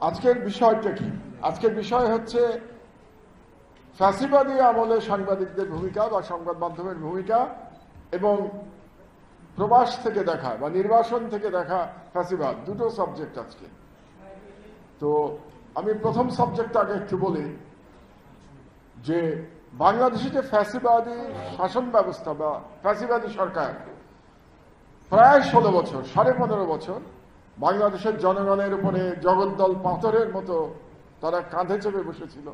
আজকের বিষয়টা কি? আজকের বিষয় হচ্ছে ফ্যাসিবাদী আমলে সাংবাদিকদের ভূমিকা বা সংবাদ মাধ্যমের ভূমিকা এবং প্রবাস থেকে দেখা বা নির্বাসন থেকে দেখা ফ্যাসিবাদ, দুটো সাবজেক্ট আজকে। তো আমি প্রথম সাবজেক্ট আগে একটু বলি যে বাংলাদেশে যে ফ্যাসিবাদী শাসন ব্যবস্থা বা ফ্যাসিবাদী সরকার প্রায় 16 বছর, 15.5 বছর বাংলাদেশের জনগণের উপরে জগদ্দল পাথরের মতো তারা কাঁধে চেপে বসেছিল,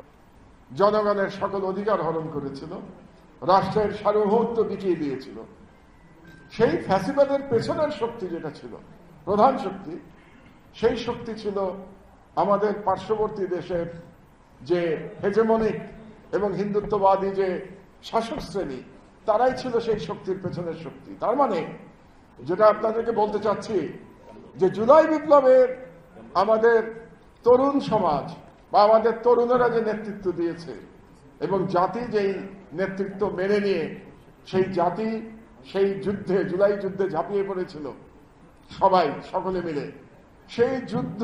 জনগণের সকল অধিকার হরণ করেছিল, রাষ্ট্রের সার্বভৌমত্ব বিকিয়ে দিয়েছিল। সেই ফ্যাসিবাদের পেছনের শক্তি যেটা ছিল, প্রধান শক্তি, সেই শক্তি ছিল আমাদের পার্শ্ববর্তী দেশের যে হেজেমনিক এবং হিন্দুত্ববাদী যে শাসক শ্রেণী, তারাই ছিল সেই শক্তির পেছনের শক্তি। তার মানে যেটা আপনাদেরকে বলতে চাচ্ছি যে জুলাই বিপ্লবের আমাদের তরুণ সমাজ বা আমাদের তরুণেরা যে নেতৃত্ব দিয়েছে এবং জাতি যেই নেতৃত্ব মেনে নিয়ে সেই জাতি সেই যুদ্ধে, জুলাই যুদ্ধে ঝাঁপিয়ে পড়েছিল সবাই, সকলে মিলে, সেই যুদ্ধ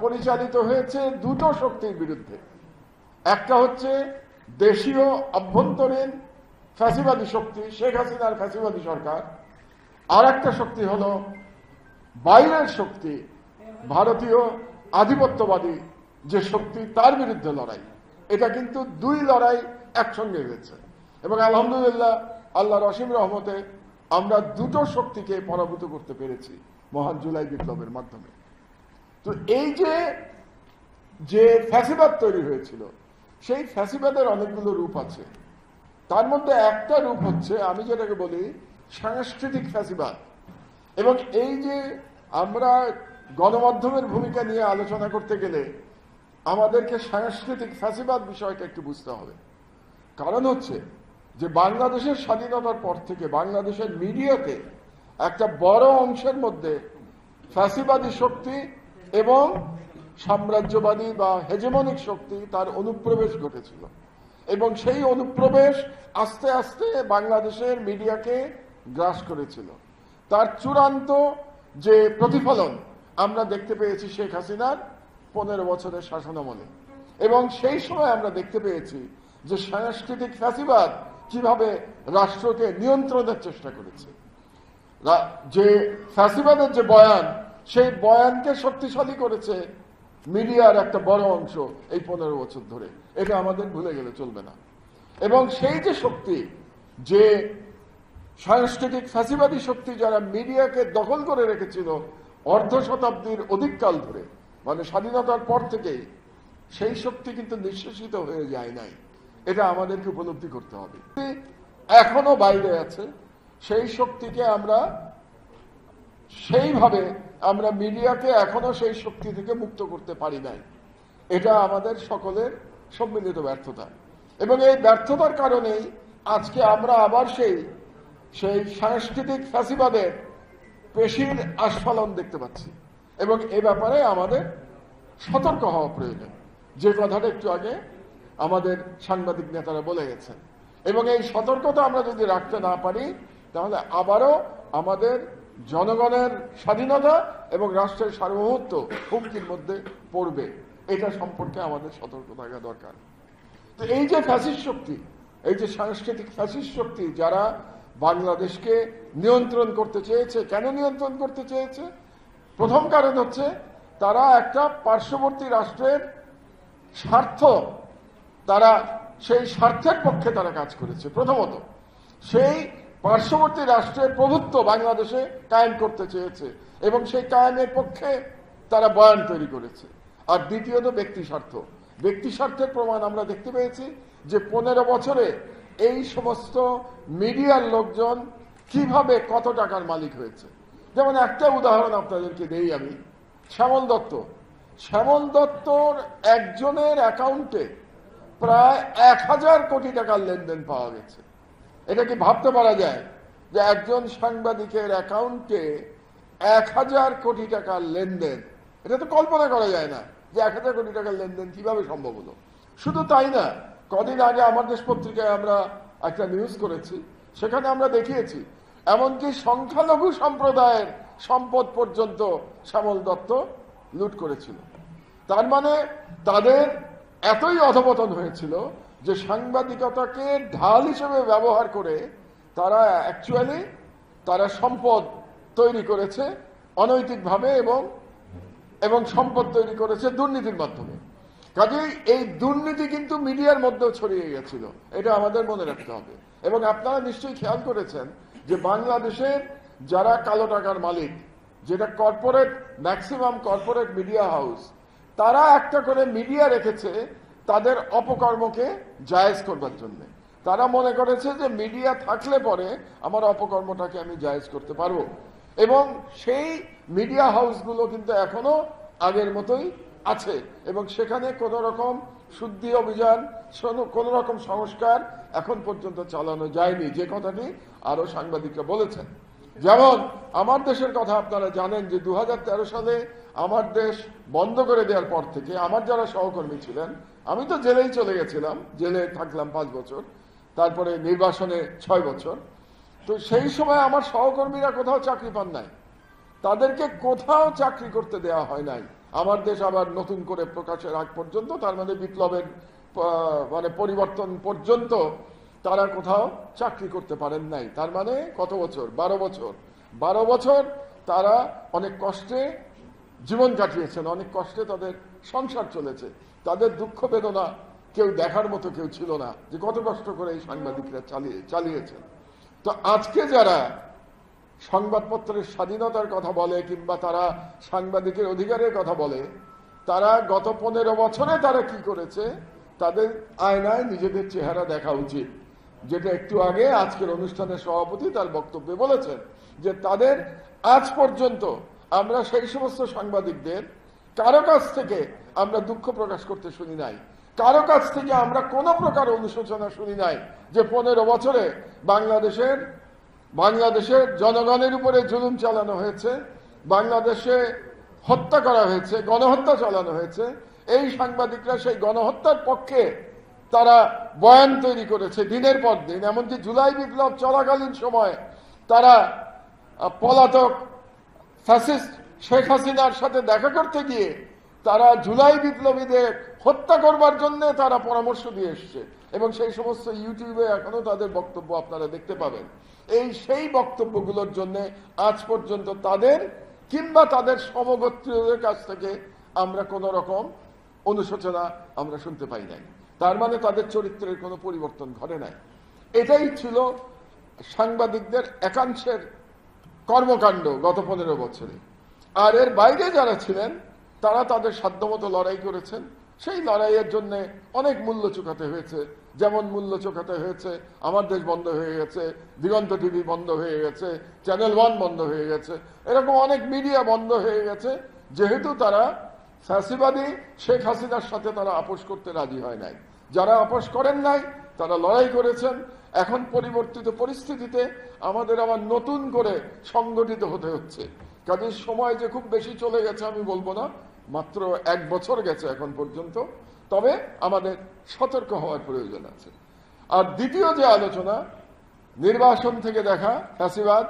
পরিচালিত হয়েছে দুটো শক্তির বিরুদ্ধে। একটা হচ্ছে দেশীয় অভ্যন্তরীণ ফ্যাসিবাদী শক্তি, শেখ হাসিনার ফ্যাসিবাদী সরকার, আর একটা শক্তি হলো বাইরের শক্তি, ভারতীয় আধিপত্যবাদী যে শক্তি, তার বিরুদ্ধে লড়াই। এটা কিন্তু দুই লড়াই একসঙ্গে হয়েছে এবং আলহামদুলিল্লাহ আল্লাহর অসীম রহমতে আমরা দুটো শক্তিকে পরাভূত করতে পেরেছি মহান জুলাই বিপ্লবের মাধ্যমে। তো এই যে ফ্যাসিবাদ তৈরি হয়েছিল, সেই ফ্যাসিবাদের অনেকগুলো রূপ আছে। তার মধ্যে একটা রূপ হচ্ছে, আমি যেটাকে বলি, সাংস্কৃতিক ফ্যাসিবাদ। এবং এই যে আমরা গণমাধ্যমের ভূমিকা নিয়ে আলোচনা করতে গেলে আমাদেরকে সাংস্কৃতিক ফ্যাসিবাদ বিষয়টা একটু বুঝতে হবে। কারণ হচ্ছে যে বাংলাদেশের স্বাধীনতার পর থেকে বাংলাদেশের মিডিয়াতে একটা বড় অংশের মধ্যে ফ্যাসিবাদী শক্তি এবং সাম্রাজ্যবাদী বা হেজেমনিক শক্তি তার অনুপ্রবেশ ঘটেছিল এবং সেই অনুপ্রবেশ আস্তে আস্তে বাংলাদেশের মিডিয়াকে গ্রাস করেছিল। তার চূড়ান্ত যে প্রতিফলন আমরা দেখতে পেয়েছি শেখ হাসিনার 15 বছরের শাসনামলে। এবং সেই সময় আমরা দেখতে পেয়েছি যে সাংস্কৃতিক ফ্যাসিবাদ কিভাবে রাষ্ট্রকে নিয়ন্ত্রণের চেষ্টা করেছে। যে ফ্যাসিবাদের যে বয়ান, সেই বয়ানকে শক্তিশালী করেছে মিডিয়ার একটা বড় অংশ এই 15 বছর ধরে। এটা আমাদের ভুলে গেলে চলবে না। এবং সেই যে শক্তি, যে সাংস্কৃতিক ফ্যাসিবাদী শক্তি যারা মিডিয়াকে দখল করে রেখেছিল অর্ধ শতাব্দীর অধিককাল ধরে, মানে স্বাধীনতার পর থেকেই, সেই শক্তি কিন্তু নিঃশেষিত হয়ে যায় নাই। এটা আমাদেরকে উপলব্ধি করতে হবে। এখনো বাইরে আছে সেই শক্তিকে, আমরা সেইভাবে আমরা মিডিয়াকে এখনো সেই শক্তি থেকে মুক্ত করতে পারি নাই। এটা আমাদের সকলের সম্মিলিত ব্যর্থতা। এবং এই ব্যর্থতার কারণেই আজকে আমরা আবার সেই সাংস্কৃতিক ফ্যাসিবাদের পেশির আস্ফালন দেখতে পাচ্ছি এবং এ ব্যাপারে আমাদের সতর্ক হওয়া প্রয়োজন, যে কথাটা একটু আগে আমাদের সাংবাদিক নেতারা বলে গেছেন। এবং এই সতর্কতা আমরা যদি রাখতে না পারি, তাহলে আবারও আমাদের জনগণের স্বাধীনতা এবং রাষ্ট্রের সার্বভৌমত্ব হুমকির মধ্যে পড়বে। এটা সম্পর্কে আমাদের সতর্ক থাকা দরকার। তো এই যে ফ্যাসিস্ট শক্তি, এই যে সাংস্কৃতিক ফ্যাসিস্ট শক্তি যারা বাংলাদেশকে নিয়ন্ত্রণ করতে চেয়েছে, কেন নিয়ন্ত্রণ করতে চেয়েছে? প্রথম কারণ হচ্ছে তারা একটা পার্শ্ববর্তী রাষ্ট্রের স্বার্থ, তারা সেই স্বার্থের পক্ষে তারা কাজ করেছে। প্রথমত সেই পার্শ্ববর্তী রাষ্ট্রের প্রভুত্ব বাংলাদেশে কায়েম করতে চেয়েছে এবং সেই কায়েমের পক্ষে তারা বয়ান তৈরি করেছে। আর দ্বিতীয়ত ব্যক্তি স্বার্থ। ব্যক্তি স্বার্থের প্রমাণ আমরা দেখতে পেয়েছি যে 15 বছরে এই সমস্ত মিডিয়ার লোকজন কিভাবে কত টাকার মালিক হয়েছে। যেমন একটা উদাহরণ আপনাদেরকে দেই আমি, শ্যামল দত্ত। শ্যামল দত্তর একজনের অ্যাকাউন্টে প্রায় 1000 কোটি টাকার লেনদেন পাওয়া গেছে। এটা কি ভাবতে পারা যায় যে একজন সাংবাদিকের অ্যাকাউন্টে 1000 কোটি টাকার লেনদেন? এটা তো কল্পনা করা যায় না যে 1000 কোটি টাকার লেনদেন কিভাবে সম্ভব হলো। শুধু তাই না, কদিন আগে আমার দেশ পত্রিকায় আমরা একটা নিউজ করেছি, সেখানে আমরা দেখিয়েছি এমনকি সংখ্যালঘু সম্প্রদায়ের সম্পদ পর্যন্ত শ্যামল দত্ত লুট করেছিল। তার মানে তাদের এতই অধপতন হয়েছিল যে সাংবাদিকতাকে ঢাল হিসেবে ব্যবহার করে তারা অ্যাকচুয়ালি তারা সম্পদ তৈরি করেছে অনৈতিকভাবে এবং সম্পদ তৈরি করেছে দুর্নীতির মাধ্যমে। কাজেই এই দুর্নীতি কিন্তু মিডিয়ার মধ্যেও ছড়িয়ে গেছিল, এটা আমাদের মনে রাখতে হবে। এবং আপনারা নিশ্চয়ই খেয়াল করেছেন যে বাংলাদেশের যারা কালো টাকার মালিক, যেটা corporate, maximum corporate media house, তারা একটা করে মিডিয়া রেখেছে তাদের অপকর্মকে জায়েজ করবার জন্য। তারা মনে করেছে যে মিডিয়া থাকলে পরে আমার অপকর্মটাকে আমি জায়েজ করতে পারবো, এবং সেই মিডিয়া হাউসগুলো কিন্তু এখনো আগের মতোই আছে, এবং সেখানে কোনো রকম শুদ্ধি অভিযান, কোনো রকম সংস্কার এখন পর্যন্ত চালানো যায়নি, যে কথাটি আরো সাংবাদিকরা বলেছেন। যেমন আমার দেশের কথা আপনারা জানেন যে 2013 সালে আমার দেশ বন্ধ করে দেওয়ার পর থেকে আমার যারা সহকর্মী ছিলেন, আমি তো জেলেই চলে গেছিলাম, জেলে থাকলাম 5 বছর, তারপরে নির্বাসনে 6 বছর। তো সেই সময় আমার সহকর্মীরা কোথাও চাকরি পান নাই, তাদেরকে কোথাও চাকরি করতে দেওয়া হয় নাই। আমার দেশ আবার নতুন করে প্রকাশের আগ পর্যন্ত, তার মানে বিপ্লবের পরিবর্তন পর্যন্ত তারা কোথাও চাকরি করতে পারেন নাই। তার মানে কত বছর? 12 বছর তারা অনেক কষ্টে জীবন কাটিয়েছেন, অনেক কষ্টে তাদের সংসার চলেছে। তাদের দুঃখ বেদনা কেউ দেখার মতো কেউ ছিল না, যে কত কষ্ট করে এই সাংবাদিকরা চালিয়েছেন। তো আজকে যারা সংবাদপত্রের স্বাধীনতার কথা বলে কিংবা তারা সাংবাদিকের অধিকারের কথা বলে, তারা গত 15 বছরে তারা কি করেছে তাদের আয়নায় নিজেদের চেহারা দেখা উচিত। যেটা একটু আগে আজকের অনুষ্ঠানের সভাপতি তার বক্তব্যে বলেছেন যে তাদের আজ পর্যন্ত আমরা সেই সমস্ত সাংবাদিকদের কারো কাছ থেকে আমরা দুঃখ প্রকাশ করতে শুনি নাই, কারো কাছ থেকে আমরা কোনো প্রকার অনুশোচনা শুনি নাই যে 15 বছরে বাংলাদেশের জনগণের উপরে জুলুম চালানো হয়েছে, বাংলাদেশে হত্যা করা হয়েছে, গণহত্যা চালানো হয়েছে। এই সাংবাদিকরা সেই গণহত্যার পক্ষে তারা বয়ান তৈরি করেছে দিনের পর দিন। এমনকি জুলাই বিপ্লব চলাকালীন সময় তারা পলাতক ফ্যাসিস্ট শেখ হাসিনার সাথে দেখা করতে গিয়ে তারা জুলাই বিপ্লবীদের হত্যা করবার জন্য তারা পরামর্শ দিয়ে এসছে, এবং সেই সমস্ত ইউটিউবে এখনো তাদের বক্তব্য আপনারা দেখতে পাবেন। সেই বক্তব্যগুলোর জন্য আজ পর্যন্ত তাদের কিংবা তাদের সমগোত্রীয়দের কাছ থেকে আমরা কোনো রকম অনুশোচনা আমরা শুনতে পাই নাই। তার মানে তাদের চরিত্রের কোনো পরিবর্তন ঘটে নাই। এটাই ছিল সাংবাদিকদের একাংশের কর্মকাণ্ড গত 15 বছরে। আর এর বাইরে যারা ছিলেন তারা তাদের সাধ্যমতো লড়াই করেছেন। সেই লড়াইয়ের জন্য অনেক মূল্য চুকাতে হয়েছে। যেমন মূল্য চুকাতে হয়েছে, আমার দেশ বন্ধ হয়ে গেছে, দিগন্ত টিভি বন্ধ হয়ে গেছে, চ্যানেল 1 বন্ধ হয়ে গেছে, এরকম অনেক মিডিয়া বন্ধ হয়ে গেছে, যেহেতু তারা ফ্যাসিবাদী শেখ হাসিনার সাথে তারা আপোষ করতে রাজি হয় নাই। যারা আপোষ করেন নাই তারা লড়াই করেছেন। এখন পরিবর্তিত পরিস্থিতিতে আমাদের আবার নতুন করে সংগঠিত হতে হচ্ছে। কাজের সময় যে খুব বেশি চলে গেছে আমি বলবো না, মাত্র 1 বছর গেছে এখন পর্যন্ত। তবে আমাদের সতর্ক হওয়ার প্রয়োজন আছে। আর দ্বিতীয় যে আলোচনা, নির্বাসন থেকে দেখা ফ্যাসিবাদ,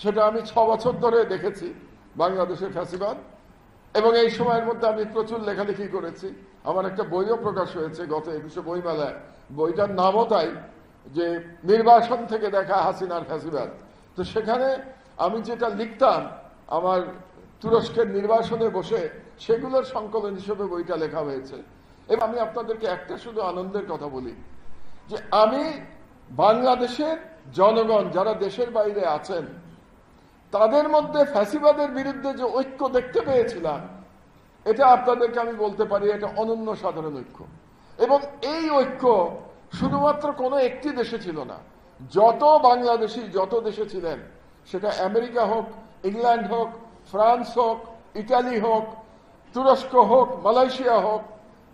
সেটা আমি 6 বছর ধরে দেখেছি বাংলাদেশের ফ্যাসিবাদ, এবং এই সময়ের মধ্যে আমি প্রচুর লেখালেখি করেছি। আমার একটা বইও প্রকাশ হয়েছে গত 21শে বইমেলায়, বইটার নামও তাই, যে নির্বাসন থেকে দেখা হাসিনার ফ্যাসিবাদ। তো সেখানে আমি যেটা লিখতাম আমার তুরস্কের নির্বাসনে বসে, সেগুলোর সংকলন হিসেবে বইটা লেখা হয়েছে। এবং আমি আপনাদেরকে একটা শুধু আনন্দের কথা বলি, যে আমি বাংলাদেশের জনগণ যারা দেশের বাইরে আছেন তাদের মধ্যে ফ্যাসিবাদের বিরুদ্ধে যে ঐক্য দেখতে পেয়েছিলাম, এটা আপনাদেরকে আমি বলতে পারি এটা অনন্য সাধারণ ঐক্য। এবং এই ঐক্য শুধুমাত্র কোনো একটি দেশে ছিল না, যত বাংলাদেশি যত দেশে ছিলেন, সেটা আমেরিকা হোক, ইংল্যান্ড হোক, ফ্রান্স হোক, ইটালি হোক, তুরস্ক হোক, মালয়েশিয়া হোক,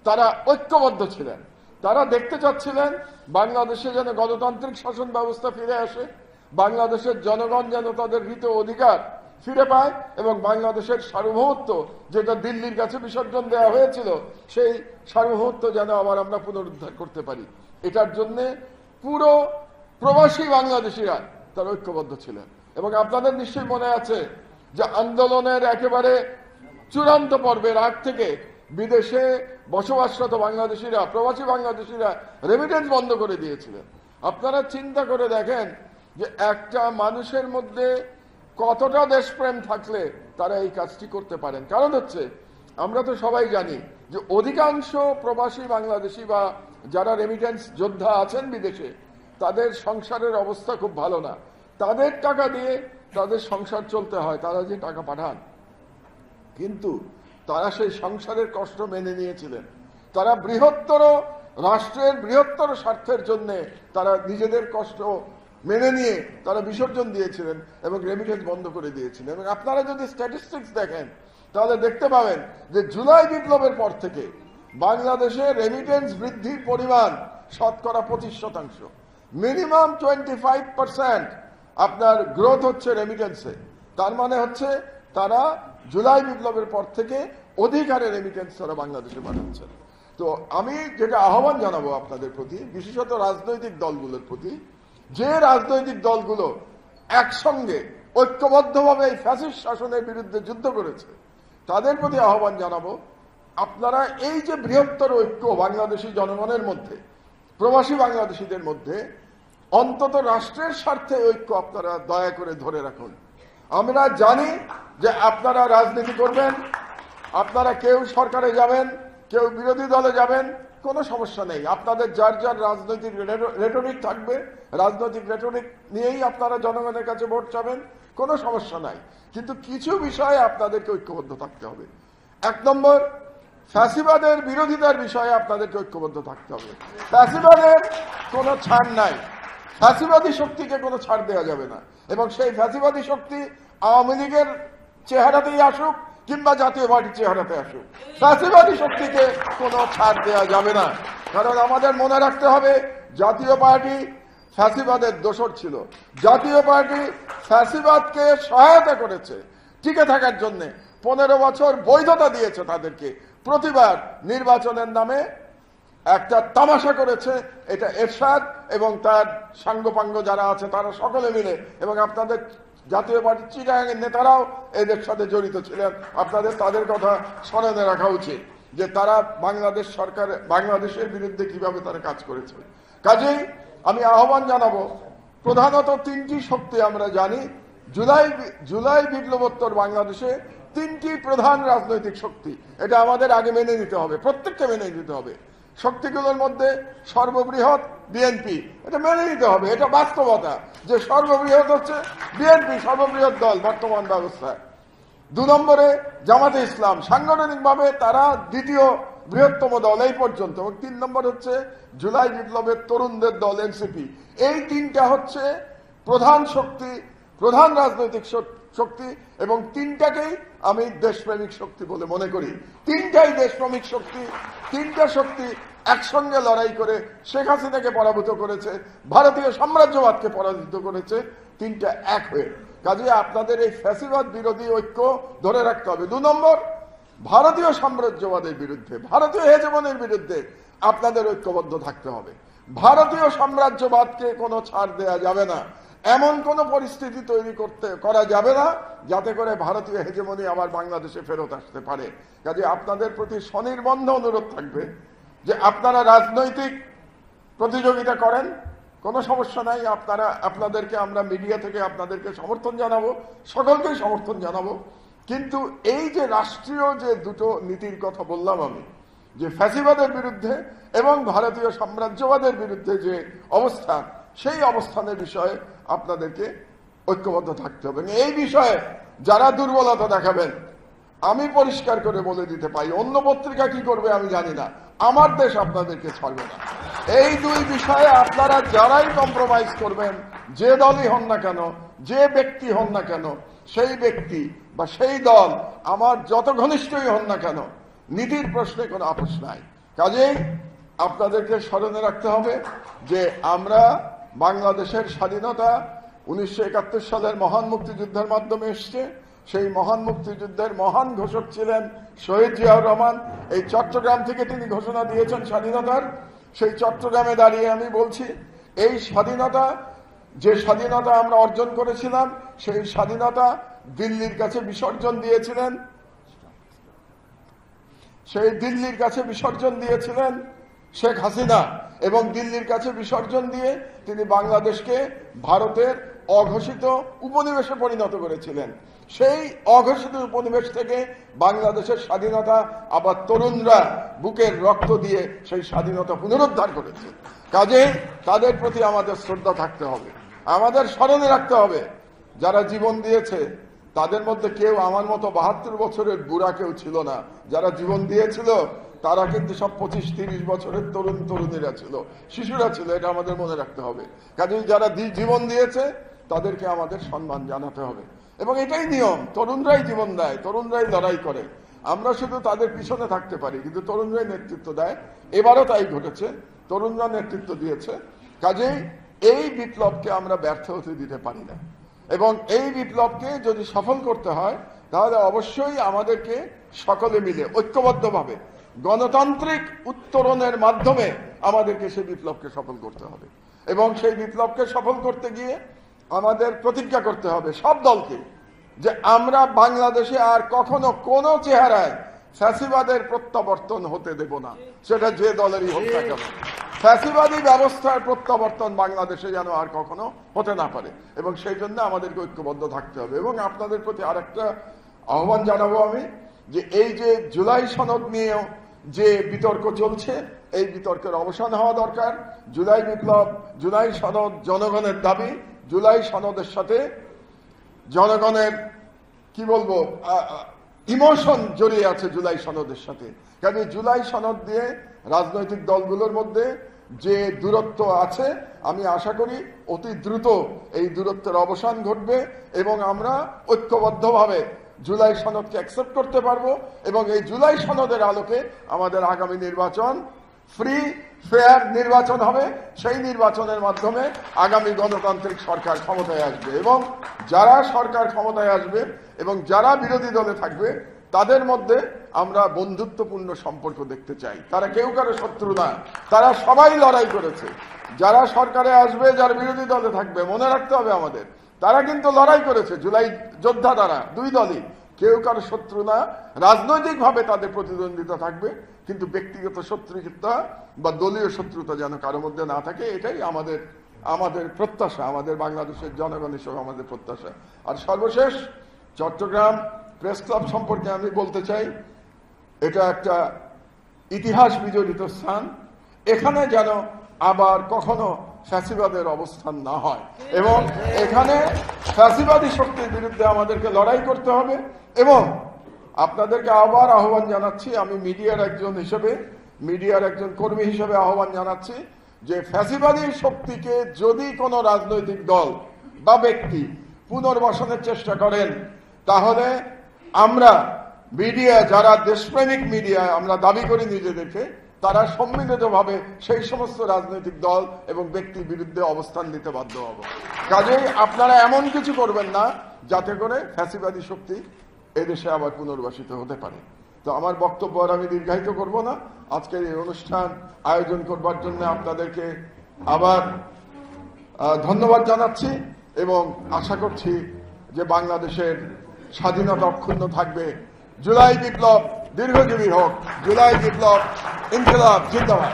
তারা ঐক্যবদ্ধ ছিলেন। তারা দেখতে চাচ্ছিলেন বাংলাদেশে যেন গণতান্ত্রিক শাসন ব্যবস্থা ফিরে আসে, বাংলাদেশের জনগণ যেন তাদের হৃত অধিকার ফিরে পায়, এবং বাংলাদেশের সার্বভৌমত্ব যেটা দিল্লির কাছে বিসর্জন দেওয়া হয়েছিল, সেই সার্বভৌমত্ব যেন আবার আমরা পুনরুদ্ধার করতে পারি। এটার জন্য পুরো প্রবাসী বাংলাদেশিরা তারা ঐক্যবদ্ধ ছিলেন। এবং আপনাদের নিশ্চয়ই মনে আছে যে আন্দোলনের একেবারে চূড়ান্ত পর্বের আগ থেকে বিদেশে বসবাসরত বাংলাদেশিরা, প্রবাসী বাংলাদেশিরা রেমিটেন্স বন্ধ করে দিয়েছিলেন। আপনারা চিন্তা করে দেখেন যে একটা মানুষের মধ্যে কতটা দেশপ্রেম থাকলে তারা এই কাজটি করতে পারেন। কারণ হচ্ছে, আমরা তো সবাই জানি যে অধিকাংশ প্রবাসী বাংলাদেশি বা যারা রেমিটেন্স যোদ্ধা আছেন বিদেশে, তাদের সংসারের অবস্থা খুব ভালো না। তাদের টাকা দিয়ে তাদের সংসার চলতে হয়, তারা যে টাকা পাঠান, কিন্তু তারা সেই সংসারের কষ্ট মেনে নিয়েছিলেন। তারা বৃহত্তর রাষ্ট্রের বৃহত্তর স্বার্থের জন্য তারা নিজেদের কষ্ট মেনে নিয়ে তারা বিসর্জন দিয়েছিলেন এবং রেমিটেন্স বন্ধ করে দিয়েছিলেন। এবং আপনারা যদি স্ট্যাটিস্টিক্স দেখেন তাহলে দেখতে পাবেন যে জুলাই বিপ্লবের পর থেকে বাংলাদেশে রেমিটেন্স বৃদ্ধির পরিমাণ শতকরা 25%, মিনিমাম 25% আপনার গ্রোথ হচ্ছে রেমিটেন্সে। তার মানে হচ্ছে তারা জুলাই বিপ্লবের পর থেকে অধিক হারে রেমিটেন্স তারা বাংলাদেশে পাঠাচ্ছেন। তো আমি যেটা আহ্বান জানাবো আপনাদের প্রতি, বিশেষত রাজনৈতিক দলগুলোর প্রতি, যে রাজনৈতিক দলগুলো একসঙ্গে ঐক্যবদ্ধভাবে এই ফ্যাসিস্ট শাসনের বিরুদ্ধে যুদ্ধ করেছে, তাদের প্রতি আহ্বান জানাবো, আপনারা এই যে বৃহত্তর ঐক্য বাংলাদেশি জনগণের মধ্যে, প্রবাসী বাংলাদেশিদের মধ্যে, অন্তত রাষ্ট্রের স্বার্থে ঐক্য আপনারা দয়া করে ধরে রাখুন। আমরা জানি যে আপনারা রাজনীতি করবেন, আপনারা কেউ সরকারে যাবেন, কেউ বিরোধী দলে যাবেন, কোনো সমস্যা নেই। আপনাদের যার যার রাজনৈতিক রেটরিক থাকবে, রাজনৈতিক রেটরিক নিয়েই আপনারা জনগণের কাছে ভোট চাবেন, কোনো সমস্যা নাই। কিন্তু কিছু বিষয়ে আপনাদেরকে ঐক্যবদ্ধ থাকতে হবে। 1 নম্বর, ফ্যাসিবাদের বিরোধিতার বিষয়ে আপনাদেরকে ঐক্যবদ্ধ থাকতে হবে। ফ্যাসিবাদের কোনো ছাড় নাই, ফ্যাসিবাদী শক্তিকে কোনো ছাড় দেওয়া যাবে না। এবং সেই ফ্যাসিবাদী শক্তি আওয়ামী লীগের চেহারাতেই আসুক কিংবা জাতীয় পার্টির চেহারাতে আসুক, ফ্যাসিবাদী শক্তিকে কোনো ছাড় দেওয়া যাবে না। কারণ আমাদের মনে রাখতে হবে, জাতীয় পার্টি ফ্যাসিবাদের দোসর ছিল। জাতীয় পার্টি ফ্যাসিবাদকে সহায়তা করেছে টিকে থাকার জন্য। 15 বছর বৈধতা দিয়েছে তাদেরকে। প্রতিবার নির্বাচনের নামে একটা তামাশা করেছে। এটা এরশাদ এবং তার সাঙ্গপাঙ্গ যারা আছে তারা সকলে মিলে, এবং আপনাদের জাতীয় পার্টির চিটাগাংয়ের নেতারাও এদের সাথে জড়িত ছিলেন। আপনাদের তাদের কথা স্মরণে রাখা উচিত যে তারা বাংলাদেশ সরকার, বাংলাদেশের বিরুদ্ধে কিভাবে তারা কাজ করেছে। কাজেই আমি আহ্বান জানাবো, প্রধানত 3টি শক্তি আমরা জানি। জুলাই বিপ্লবোত্তর বাংলাদেশে 3টি প্রধান রাজনৈতিক শক্তি, এটা আমাদের আগে মেনে নিতে হবে, প্রত্যেককে মেনে নিতে হবে। শক্তিগুলোর মধ্যে সর্ববৃহৎ বিএনপি, এটা মেনে নিতে হবে, এটা বাস্তবতা যে সর্ববৃহৎ হচ্ছে বিএনপি, সর্ববৃহৎ দল বর্তমান ব্যবস্থায়। 2 নম্বরে জামাতে ইসলাম, সাংগঠনিকভাবে তারা দ্বিতীয় বৃহত্তম দল এই পর্যন্ত। এবং 3 নম্বর হচ্ছে জুলাই বিপ্লবের তরুণদের দল এনসিপি। এই 3টা হচ্ছে প্রধান শক্তি, প্রধান রাজনৈতিক শক্তি, এবং 3টাকেই আমি দেশপ্রেমিক শক্তি বলে মনে করি। 3টাই দেশপ্রেমিক শক্তি। 3টা শক্তি একসঙ্গে লড়াই করে শেখ হাসিনাকে পরাভূত করেছে, ভারতীয় সাম্রাজ্যবাদকে পরাজিত করেছে, 3টা এক হয়ে। কাজে আপনাদের এই ফ্যাসিবাদ বিরোধী ঐক্য ধরে রাখতে হবে। 2 নম্বর, ভারতীয় সাম্রাজ্যবাদের বিরুদ্ধে, ভারতীয় হেজেমনির বিরুদ্ধে আপনাদের ঐক্যবদ্ধ থাকতে হবে। ভারতীয় সাম্রাজ্যবাদকে কোনো ছাড় দেওয়া যাবে না। এমন কোন পরিস্থিতি তৈরি করা যাবে না যাতে করে ভারতীয় হেজেমনি আবার বাংলাদেশে ফেরত আসতে পারে। কাজে আপনাদের প্রতি স্বনির্বন্ধ অনুরোধ থাকবে যে আপনারা রাজনৈতিক প্রতিযোগিতা করেন, কোনো সমস্যা নাই। আপনাদেরকে আমরা মিডিয়া থেকে আপনাদেরকে সমর্থন জানাবো, সকলকেই সমর্থন জানাবো। কিন্তু এই যে রাষ্ট্রীয় যে দুটো নীতির কথা বললাম আমি, যে ফ্যাসিবাদের বিরুদ্ধে এবং ভারতীয় সাম্রাজ্যবাদের বিরুদ্ধে যে অবস্থান, সেই অবস্থানের বিষয়ে আপনাদেরকে ঐক্যবদ্ধ থাকতে হবে। এই বিষয়ে যারা দুর্বলতা দেখাবেন, আমি পরিষ্কার করে বলে দিতে পারি, অন্য পত্রিকা কি করবে আমি জানি না, আমার দেশ আপনাদেরকে ছাড়বে না। এই 2 বিষয়ে আপনারা যারাই কম্প্রোমাইজ করবেন, যে দলই হন না কেন, যে ব্যক্তি হন না কেন, সেই ব্যক্তি বা সেই দল আমার যত ঘনিষ্ঠই হন না কেন, নীতির প্রশ্নে কোনো আপোষ নাই। কাজেই আপনাদেরকে স্মরণে রাখতে হবে যে আমরা বাংলাদেশের স্বাধীনতা 1971 সালের মহান মুক্তিযুদ্ধের মাধ্যমে এসছে। সেই মহান মুক্তিযুদ্ধের মহান ঘোষক ছিলেন শহীদ জিয়াউর রহমান। এই চট্টগ্রাম থেকে তিনি ঘোষণা দিয়েছেন স্বাধীনতার। সেই চট্টগ্রামে দাঁড়িয়ে আমি বলছি, এই স্বাধীনতা, যে স্বাধীনতা আমরা অর্জন করেছিলাম, সেই স্বাধীনতা দিল্লির কাছে বিসর্জন দিয়েছিলেন সেই দিল্লির কাছে বিসর্জন দিয়েছিলেন শেখ হাসিনা, এবং দিল্লির কাছে বিসর্জন দিয়ে তিনি বাংলাদেশকে ভারতের অঘোষিত উপনিবেশে পরিণত করেছিলেন। সেই অঘোষিত উপনিবেশ থেকে বাংলাদেশের স্বাধীনতা আবার তরুণরা বুকের রক্ত দিয়ে সেই স্বাধীনতা পুনরুদ্ধার করেছে। কাজেই তাদের প্রতি আমাদের শ্রদ্ধা থাকতে হবে, আমাদের স্মরণে রাখতে হবে যারা জীবন দিয়েছে তাদের মধ্যে কেউ আমার মতো 72 বছরের বুড়া কেউ ছিল না। যারা জীবন দিয়েছিল তারা কিন্তু সব 25-30 বছরের তরুণীরা ছিল, শিশুরা ছিল, এটা আমাদের মনে রাখতে হবে। কাজেই যারা জীবন দিয়েছে তাদেরকে আমাদের সম্মান জানাতে হবে, এবং এটাই নিয়ম। তরুণরাই জীবন দেয়, তরুণরাই লড়াই করে, আমরা শুধু তাদের পিছনে থাকতে পারি, কিন্তু তরুণরাই নেতৃত্ব দেয়। এবারও তাই ঘটেছে, তরুণরা নেতৃত্ব দিয়েছে। কাজেই এই বিপ্লবকে আমরা ব্যর্থ হতে দিতে পারি না, এবং এই বিপ্লবকে যদি সফল করতে হয় তাহলে অবশ্যই আমাদেরকে সকলে মিলে ঐক্যবদ্ধভাবে গণতান্ত্রিক উত্তরণের মাধ্যমে আমাদেরকে সেই বিপ্লবকে সফল করতে হবে। এবং সেই বিপ্লবকে সফল করতে গিয়ে আমাদের প্রতিজ্ঞা করতে হবে সব দলকে যে আমরা বাংলাদেশে আর কখনো কোনো চেহারায় ফ্যাসিবাদের প্রত্যাবর্তন হতে দেব না, সেটা যে দলেরই হোক না কেন। ফ্যাসিবাদী ব্যবস্থার প্রত্যাবর্তন বাংলাদেশে যেন আর কখনো হতে না পারে, এবং সেই জন্য আমাদেরকে ঐক্যবদ্ধ থাকতে হবে। এবং আপনাদের প্রতি আরেকটা আহ্বান জানাবো আমি, যে এই যে জুলাই সনদ নিয়েও যে বিতর্ক চলছে, এই বিতর্কের অবসান হওয়া দরকার। জুলাই বিপ্লব, জুলাই সনদ জনগণের দাবি, জুলাই সনদের সাথে জনগণের কি বলবো ইমোশন জড়িয়ে আছে জুলাই সনদের সাথে। কাজে জুলাই সনদ দিয়ে রাজনৈতিক দলগুলোর মধ্যে যে দূরত্ব আছে, আমি আশা করি অতি দ্রুত এই দূরত্বের অবসান ঘটবে, এবং আমরা ঐক্যবদ্ধভাবে জুলাই সনদকে অ্যাকসেপ্ট করতে পারবো, এবং এই জুলাই সনদের আলোকে আমাদের আগামী নির্বাচন ফ্রি ফেয়ার নির্বাচন হবে। সেই নির্বাচনের মাধ্যমে আগামী গণতান্ত্রিক সরকার ক্ষমতায় আসবে, এবং যারা সরকার ক্ষমতায় আসবে এবং যারা বিরোধী দলে থাকবে তাদের মধ্যে আমরা বন্ধুত্বপূর্ণ সম্পর্ক দেখতে চাই। তারা কেউ কারো শত্রু না, তারা সবাই লড়াই করেছে। যারা সরকারে আসবে, যারা বিরোধী দলে থাকবে, মনে রাখতে হবে আমাদের, তারা কিন্তু লড়াই করেছে। জুলাই যোদ্ধা তারা, দুই দলই, কেউ কারো শত্রু না। রাজনৈতিকভাবে তাদের প্রতিদ্বন্দ্বিতা থাকবে, কিন্তু ব্যক্তিগত শত্রুতা বা দলীয় শত্রুতা যেন কারোর মধ্যে না থাকে, এটাই আমাদের প্রত্যাশা, আমাদের বাংলাদেশের জনগণ হিসেবে আমাদের প্রত্যাশা। আর সর্বশেষ চট্টগ্রাম প্রেস ক্লাব সম্পর্কে আমি বলতে চাই, এটা একটা ইতিহাস বিজড়িত স্থান। এখানে যেন আবার কখনো ফ্যাসিবাদের অবস্থান না হয়, এবং এখানে ফ্যাসিবাদী শক্তির বিরুদ্ধে আমাদেরকে লড়াই করতে হবে। এবং আপনাদেরকে আবার আহ্বান জানাচ্ছি, আমি মিডিয়ার একজন কর্মী হিসেবে আহ্বান জানাচ্ছি, যে ফ্যাসিবাদী শক্তিকে যদি কোনো রাজনৈতিক দল বা ব্যক্তি পুনর্বাসনের চেষ্টা করেন, তাহলে আমরা মিডিয়া, যারা দেশপ্রেমিক মিডিয়া আমরা দাবি করি নিজেদেরকে, তারা সম্মিলিতভাবে সেই সমস্ত রাজনৈতিক দল এবং ব্যক্তির বিরুদ্ধে অবস্থান নিতে বাধ্য হব। কাজেই আপনারা এমন কিছু করবেন না যাতে করে ফ্যাসিবাদী শক্তি এদেশে আবার পুনর্বাসিত হতে পারে। তো আমার বক্তব্য আর আমি দীর্ঘায়িত করব না। আজকের এই অনুষ্ঠান আয়োজন করবার জন্য আপনাদেরকে আবার ধন্যবাদ জানাচ্ছি, এবং আশা করছি যে বাংলাদেশের স্বাধীনতা অক্ষুণ্ণ থাকবে। জুলাই বিপ্লব দীর্ঘজীবী হোক। জুলাই বিপ্লব, ইনকিলাব জিন্দাবাদ।